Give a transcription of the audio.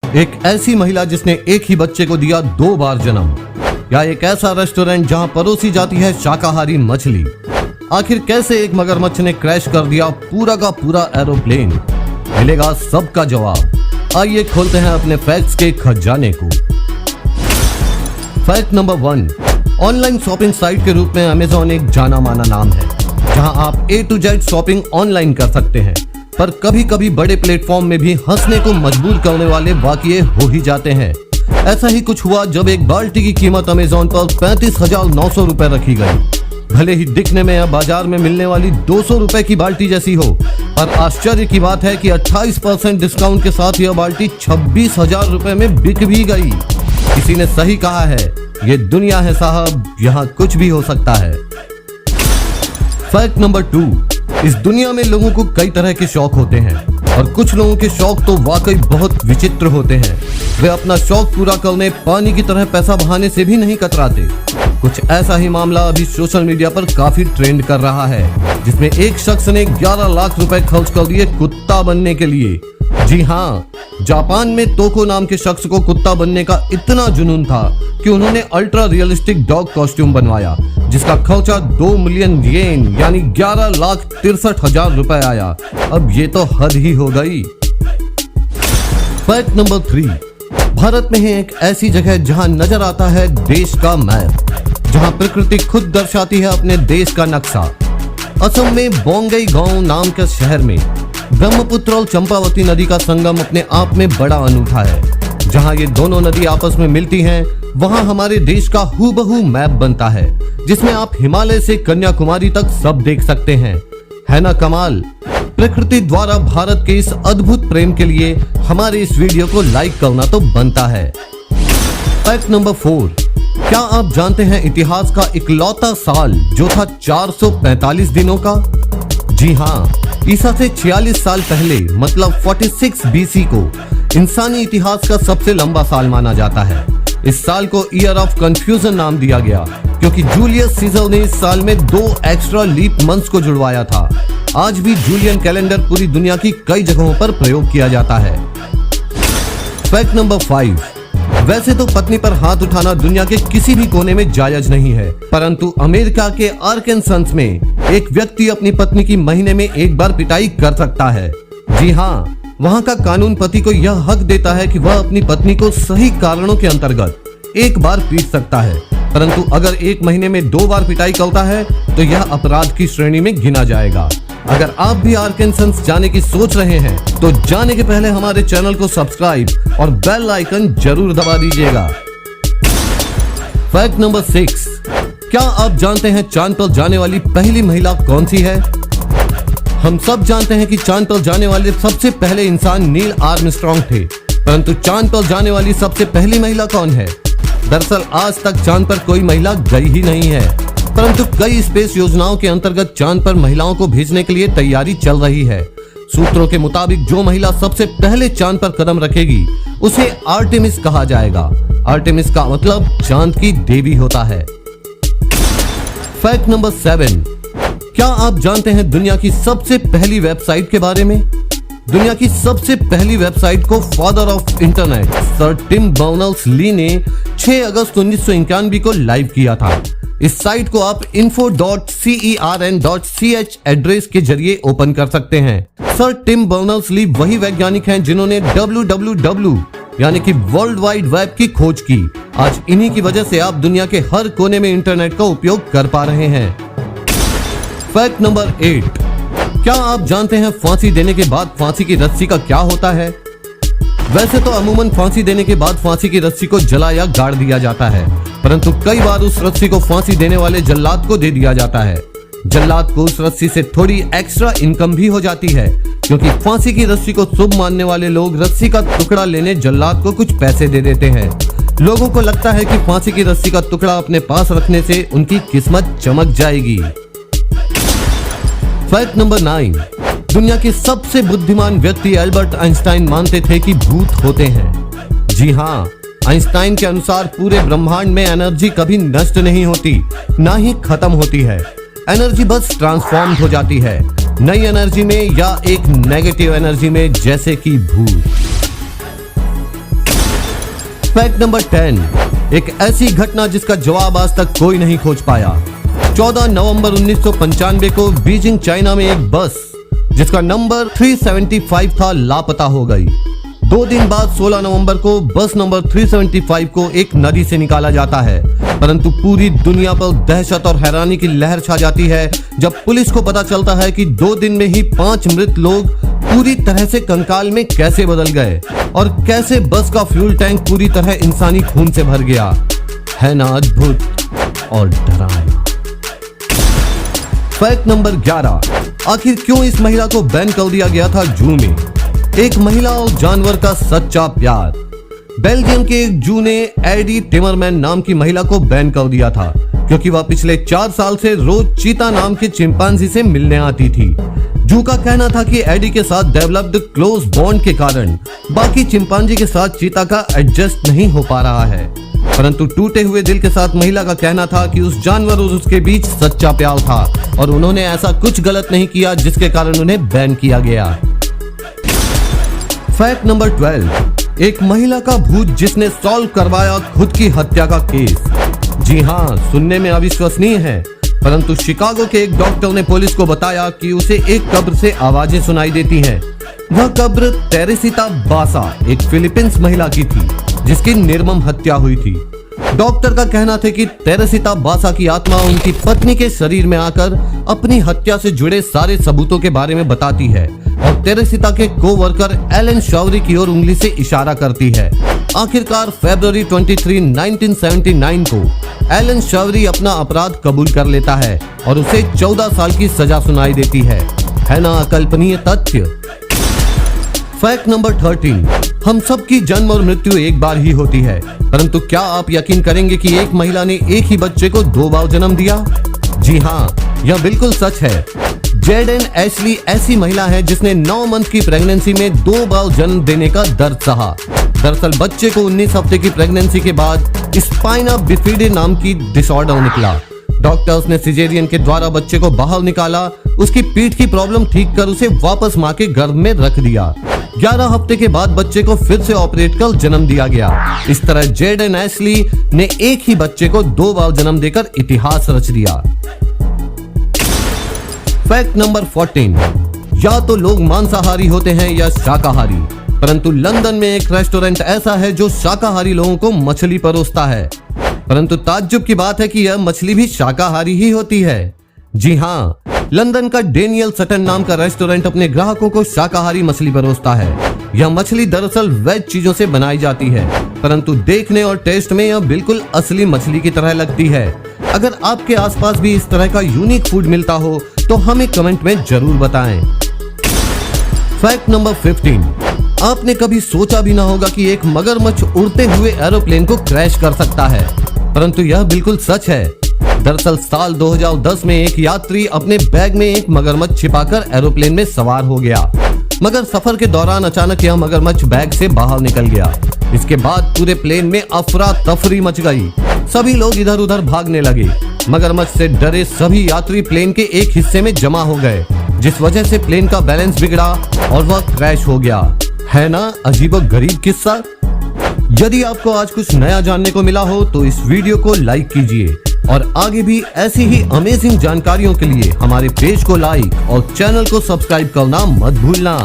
एक ऐसी महिला जिसने एक ही बच्चे को दिया 2 बार जन्म, या एक ऐसा रेस्टोरेंट जहां परोसी जाती है शाकाहारी मछली। आखिर कैसे एक मगरमच्छ ने क्रैश कर दिया पूरा का पूरा एरोप्लेन? मिलेगा सबका जवाब। आइए खोलते हैं अपने फैक्ट्स के खजाने को। Fact number 1, online shopping site के रूप में अमेज़न एक जाना माना नाम है, जहां आप A to Z shopping online कर सकते हैं। पर कभी कभी बड़े प्लेटफॉर्म में भी हंसने को मजबूर करने वाले वाकये हो ही जाते हैं। ऐसा ही कुछ हुआ जब एक बाल्टी की कीमत अमेज़न पर 35,900 रुपए रखी गई। भले ही दिखने में या बाजार में मिलने वाली 200 रुपए की बाल्टी जैसी हो, पर आश्चर्य की बात है कि 28% डिस्काउंट के साथ यह बाल्टी 26,000 रुपए में बिक भी गई। किसी ने सही कहा है, ये दुनिया है साहब, यहाँ कुछ भी हो सकता है। फैक्ट नंबर 2, इस दुनिया में लोगों को कई तरह के शौक होते हैं और कुछ लोगों के शौक तो वाकई बहुत विचित्र होते हैं। वे अपना शौक पूरा करने पानी की तरह पैसा बहाने से भी नहीं कतराते। कुछ ऐसा ही मामला अभी सोशल मीडिया पर काफी ट्रेंड कर रहा है, जिसमें एक शख्स ने 11 लाख रुपए खर्च कर दिए कुत्ता बनने के लिए। जी हाँ, जापान में तोको नाम के शख्स को कुत्ता बनने का इतना जुनून था कि उन्होंने अल्ट्रा रियलिस्टिक डॉग कॉस्ट्यूम बनवाया, जिसका खर्चा 2 मिलियन येन यानी 11,63,000 रुपए आया। अब ये तो हद ही हो गई। फैक्ट नंबर 3, भारत में है एक ऐसी जगह जहां नजर आता है देश का मैप, जहां प्रकृति खुद दर्शाती है अपने देश का नक्शा। असम में बोंगई गांव नाम के शहर में ब्रह्मपुत्र और चंपावती नदी का संगम अपने आप में बड़ा अनूठा है। जहां ये दोनों नदी आपस में मिलती हैं, वहां हमारे देश का हूबहू मैप बनता है, जिसमें आप हिमालय से कन्याकुमारी तक सब देख सकते हैं। है ना कमाल? प्रकृति द्वारा भारत के इस अद्भुत प्रेम के लिए हमारे इस वीडियो को लाइक करना तो बनता है। फैक्ट नंबर 4, क्या आप जानते हैं इतिहास का इकलौता साल जो था 445 दिनों का? जी हाँ, ईसा से 46 साल पहले मतलब 46 BC को इंसानी इतिहास का सबसे लंबा साल माना जाता है। इस साल को ईयर ऑफ कंफ्यूजन नाम दिया गया क्योंकि जूलियस सीजर ने इस साल में 2 एक्स्ट्रा लीप मंथ्स को जुड़वाया था। आज भी जूलियन कैलेंडर पूरी दुनिया की कई जगहों पर प्रयोग किया जाता है। फैक्ट नंबर 5, वैसे तो पत्नी पर हाथ उठाना दुनिया के किसी भी कोने में जायज नहीं है, परंतु अमेरिका के आर्कांसस में एक व्यक्ति अपनी पत्नी की महीने में 1 बार पिटाई कर सकता है। जी हाँ, वहाँ का कानून पति को यह हक देता है कि वह अपनी पत्नी को सही कारणों के अंतर्गत 1 बार पीट सकता है, परंतु अगर 1 महीने में 2 बार पिटाई करता है तो यह अपराध की श्रेणी में गिना जाएगा। अगर आप भी आर्कांसस जाने की सोच रहे हैं तो जाने के पहले हमारे चैनल को सब्सक्राइब और बेल आइकन जरूर दबा दीजिएगा। फैक्ट नंबर 6, क्या आप जानते हैं चांद पर जाने वाली पहली महिला कौन सी है? हम सब जानते हैं कि चांद पर जाने वाले सबसे पहले इंसान नील आर्मस्ट्रांग थे, परंतु चांद पर जाने वाली सबसे पहली महिला कौन है? दरअसल आज तक चांद पर कोई महिला गई ही नहीं है, परंतु कई स्पेस योजनाओं के अंतर्गत चांद पर महिलाओं को भेजने के लिए तैयारी चल रही है। सूत्रों के मुताबिक जो महिला सबसे पहले चांद पर कदम रखेगी उसे आर्टेमिस कहा जाएगा। आर्टेमिस का मतलब चांद की देवी होता है। फैक्ट नंबर 7, क्या आप जानते हैं दुनिया की सबसे पहली वेबसाइट के बारे में? दुनिया की सबसे पहली वेबसाइट को father of internet sir Tim Berners Lee ने 6 अगस्त 1991 को लाइव किया था। इस साइट को आप info.cern.ch एड्रेस के जरिए ओपन कर सकते हैं। सर टिम बर्नर्स-ली वही वैज्ञानिक हैं जिन्होंने www यानी कि वर्ल्ड वाइड वेब की खोज की। आज इन्हीं की वजह से आप दुनिया के हर कोने में इंटरनेट का उपयोग कर पा रहे हैं। फैक्ट नंबर 8, क्या आप जानते हैं फांसी देने के बाद फांसी की रस्सी का क्या होता है? वैसे तो अमूमन फांसी देने के बाद फांसी की रस्सी को जला या गाड़ दिया जाता है, परंतु कई बार उस रस्सी को फांसी देने वाले जल्लाद को दे दिया जाता है। जल्लाद को उस रस्सी से थोड़ी एक्स्ट्रा इनकम भी हो जाती है, क्योंकि फांसी की रस्सी को शुभ मानने वाले लोग रस्सी का टुकड़ा लेने जल्लाद को कुछ पैसे दे देते हैं। लोगों को लगता है कि फांसी की रस्सी का टुकड़ा अपने पास रखने से उनकी किस्मत चमक जाएगी। फैक्ट नंबर 9, दुनिया के सबसे बुद्धिमान व्यक्ति एल्बर्ट आइंस्टाइन मानते थे कि भूत होते हैं। जी हाँ, आइंस्टाइन के अनुसार पूरे ब्रह्मांड में एनर्जी कभी नष्ट नहीं होती, ना ही खत्म होती है। एनर्जी बस ट्रांसफॉर्म हो जाती है, नई एनर्जी में या एक नेगेटिव एनर्जी में, जैसे कि भूत। फैक्ट नंबर 10, एक ऐसी घटना जिसका जवाब आज तक कोई नहीं खोज पाया। 14 नवंबर 1995 को बीजिंग चाइना में एक बस जिसका नंबर 375 था लापता हो गई। 2 दिन बाद 16 नवंबर को बस नंबर 375 को एक नदी से निकाला जाता है, परंतु पूरी दुनिया पर दहशत और हैरानी की लहर छा जाती है जब पुलिस को पता चलता है कि 2 दिन में ही 5 मृत लोग पूरी तरह से कंकाल में कैसे बदल गए और कैसे बस का फ्यूल टैंक पूरी तरह इंसानी खून से भर गया। है ना अद्भुत और डरावना। फैक्ट नंबर 11, आखिर क्यों इस महिला को बैन कर दिया गया था जू में? एक महिला और जानवर का सच्चा प्यार। बेल्जियम के एक जू ने एडी टिमरमैन नाम की महिला को बैन कर दिया था क्योंकि वह पिछले 4 साल से रोज चीता नाम के चिंपांजी से मिलने आती थी। जू का कहना था कि एडी के साथ डेवलप्ड क्लोज बॉन्ड के कारण बाकी चिंपांजी के साथ चीता का एडजस्ट नहीं हो पा रहा है, परंतु टूटे हुए दिल के साथ महिला का कहना था कि उस जानवर और उसके बीच सच्चा प्यार था और उन्होंने ऐसा कुछ गलत नहीं किया जिसके कारण उन्हें बैन किया गया। फैक्ट नंबर 12, एक महिला का भूत जिसने सॉल्व करवाया खुद की हत्या का केस। जी हाँ, सुनने में अविश्वसनीय है, परंतु शिकागो के एक डॉक्टर ने पुलिस को बताया कि उसे एक कब्र से आवाजें सुनाई देती हैं। वह कब्र तेरेसिता बासा, एक फिलीपींस महिला की थी जिसकी निर्मम हत्या हुई थी। डॉक्टर का कहना था कि तेरेसिता बासा की आत्मा उनकी पत्नी के शरीर में आकर अपनी हत्या से जुड़े सारे सबूतों के बारे में बताती है और तेरेसिता के कोवर्कर एलन शॉवरी की ओर उंगली से इशारा करती है। आखिरकार फरवरी 23, 1979 को एलन शॉवरी अपना अपराध कबूल कर लेता है और उसे 14 साल की सजा सुनाई देती है ना अकल्पनीय तथ्य। फैक्ट नंबर 13, हम सब की जन्म और मृत्यु एक बार ही होती है, परंतु क्या आप यकीन करेंगे कि एक महिला ने एक ही बच्चे को 2 बार जन्म दिया? जी हाँ, यह बिल्कुल सच है। जेडेन एशली ऐसी महिला है जिसने 9 मंथ की प्रेगनेंसी में 2 बार जन्म देने का दर्द सहा। दरअसल बच्चे को 19 हफ्ते की प्रेगनेंसी के बाद स्पाइना बिफिडे नाम की डिसऑर्डर निकला। डॉक्टर्स ने सिजेरियन के द्वारा बच्चे को बाहर निकाला, उसकी पीठ की प्रॉब्लम ठीक कर उसे वापस मां के गर्भ में रख दिया। 11 हफ्ते के बाद बच्चे को फिर से ऑपरेट कर जन्म दिया गया। इस तरह जेडेन एशली ने एक ही बच्चे को 2 बार जन्म देकर इतिहास रच दिया। फैक्ट नंबर 14, या तो लोग मांसाहारी होते हैं या शाकाहारी, परंतु लंदन में एक रेस्टोरेंट ऐसा है जो शाकाहारी लोगों को मछली परोसता है, परंतु ताज्जुब की बात है कि यह मछली भी शाकाहारी ही होती है। जी हाँ, लंदन का डेनियल सटन नाम का रेस्टोरेंट अपने ग्राहकों को शाकाहारी मछली परोसता है। यह मछली दरअसल वेज चीजों से बनाई जाती है, परंतु देखने और टेस्ट में यह बिल्कुल असली मछली की तरह लगती है। अगर आपके आसपास भी इस तरह का यूनिक फूड मिलता हो तो हमें कमेंट में जरूर बताएं। फैक्ट नंबर 15, आपने कभी सोचा भी ना होगा कि एक मगरमच्छ उड़ते हुए एरोप्लेन को क्रैश कर सकता है, परंतु यह बिल्कुल सच है। दरअसल साल 2010 में एक यात्री अपने बैग में एक मगरमच्छ छिपाकर एरोप्लेन में सवार हो गया, मगर सफर के दौरान अचानक यह मगरमच्छ बैग से बाहर निकल गया। इसके बाद पूरे प्लेन में अफरा तफरी मच गई, सभी लोग इधर उधर भागने लगे। मगरमच्छ से डरे सभी यात्री प्लेन के एक हिस्से में जमा हो गए, जिस वजह से प्लेन का बैलेंस बिगड़ा और वह क्रैश हो गया। है ना अजीबोगरीब किस्सा? यदि आपको आज कुछ नया जानने को मिला हो तो इस वीडियो को लाइक कीजिए और आगे भी ऐसी ही अमेजिंग जानकारियों के लिए हमारे पेज को लाइक और चैनल को सब्सक्राइब करना मत भूलना।